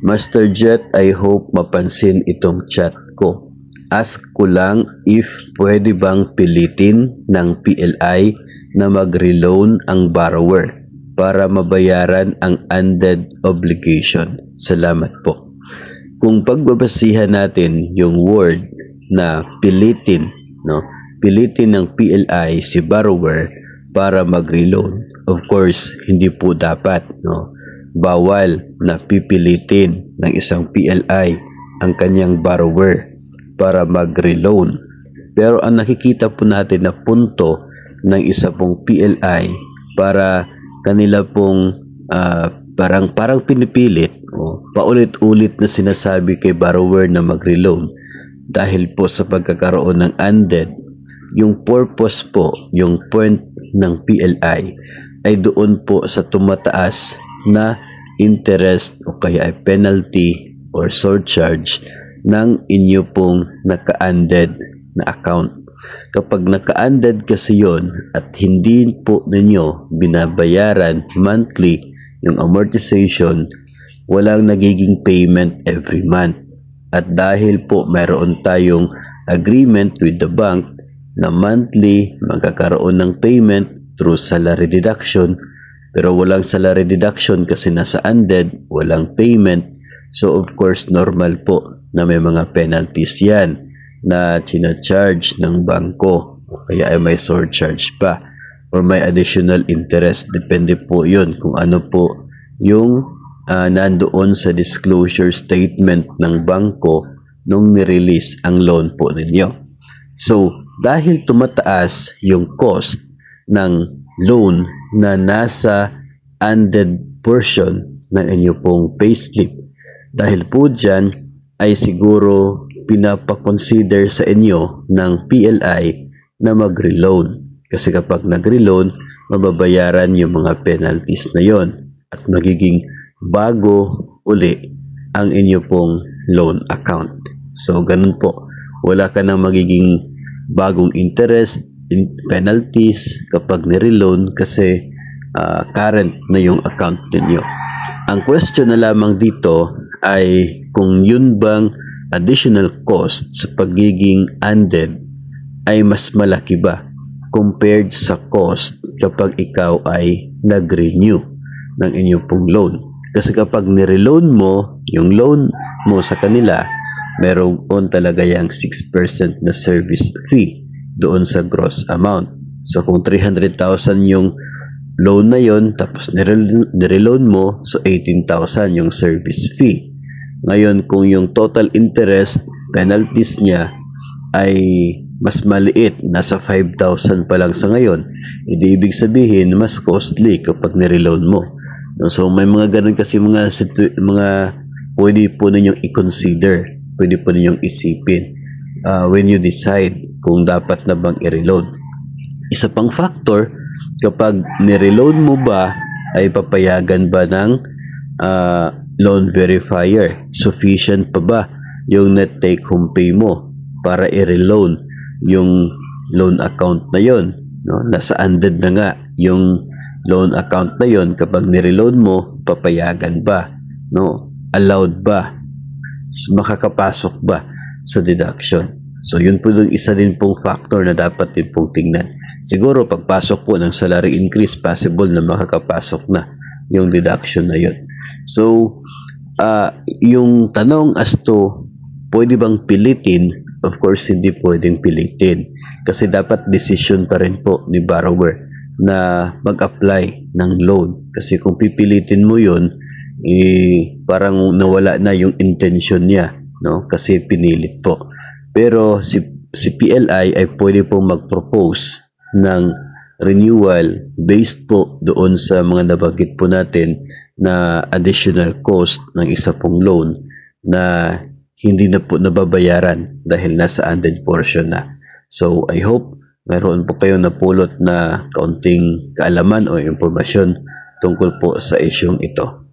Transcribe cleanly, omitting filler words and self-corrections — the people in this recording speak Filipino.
Master Jet, I hope mapansin itong chat ko. Ask ko lang if pwede bang pilitin ng PLI na mag-reloan ang borrower para mabayaran ang undead obligation. Salamat po. Kung pagbabasihan natin yung word na pilitin, no? Pilitin ng PLI si borrower para mag-reloan. Of course, hindi po dapat, no? Bawal na pipilitin ng isang PLI ang kanyang borrower para mag-reloan. Pero ang nakikita po natin na punto ng isa pong PLI para kanila pong parang pinipilit paulit-ulit na sinasabi kay borrower na mag-reloan dahil po sa pagkakaroon ng undead. Yung purpose po, yung point ng PLI ay doon po sa tumataas na interest o kaya ay penalty or surcharge ng inyo pong naka-undead na account. Kapag naka-undead kasi yon at hindi po ninyo binabayaran monthly yung amortization, walang nagiging payment every month. At dahil po mayroon tayong agreement with the bank na monthly magkakaroon ng payment through salary deduction, pero walang salary deduction kasi nasa undead, walang payment. So of course normal po na may mga penalties yan na charge ng bangko o kaya ay may surcharge pa or may additional interest. Depende po yun kung ano po yung nandoon sa disclosure statement ng bangko nung nirelease ang loan po ninyo. So dahil tumataas yung cost ng loan na nasa undead portion ng inyo pong payslip, dahil po dyan ay siguro pinapakonsider sa inyo ng PLI na mag-reloan. Kasi kapag nag-reloan, mababayaran yung mga penalties na yon at magiging bago uli ang inyo pong loan account. So, ganun po. Wala ka nang magiging bagong interest, penalties kapag nireloan kasi current na yung account ninyo. Ang question na lamang dito ay kung yun bang additional cost sa pagiging undead ay mas malaki ba compared sa cost kapag ikaw ay nag-renew ng inyong pong loan. Kasi kapag nireloan mo, yung loan mo sa kanila, meron talaga yung 6% na service fee doon sa gross amount. So kung 300,000 yung loan na yon, tapos nireloan mo, so 18,000 yung service fee. Ngayon, kung yung total interest penalties niya ay mas maliit, nasa 5,000 pa lang sa ngayon, hindi ibig sabihin mas costly kapag nireloan mo. So may mga ganun kasi mga pwede po ninyong i-consider, pwede po ninyong isipin when you decide kung dapat na bang i-reload. Isa pang factor, kapag nireload mo ba ay papayagan ba ng loan verifier? Sufficient pa ba yung net take home pay mo para i-reload yung loan account na yon? No? Nasa undead na nga yung loan account na yon. Kapag nireload mo, papayagan ba? No? Allowed ba? Makakapasok ba sa deduction? So yun po yung isa din pong factor na dapat din pong tingnan. Siguro pagpasok po ng salary increase, possible na makakapasok na yung deduction na yun. So yung tanong as to pwede bang pilitin, of course hindi pwedeng pilitin kasi dapat decision pa rin po ni borrower na mag-apply ng loan. Kasi kung pipilitin mo yun, parang nawala na yung intention niya, no? Kasi pinilit po. Pero si PLI ay pwede po mag-propose ng renewal based po doon sa mga nabanggit po natin na additional cost ng isa pong loan na hindi na po nababayaran dahil nasa undead portion na. So I hope mayroon po kayo napulot na kaunting kaalaman o impormasyon tungkol po sa isyong ito.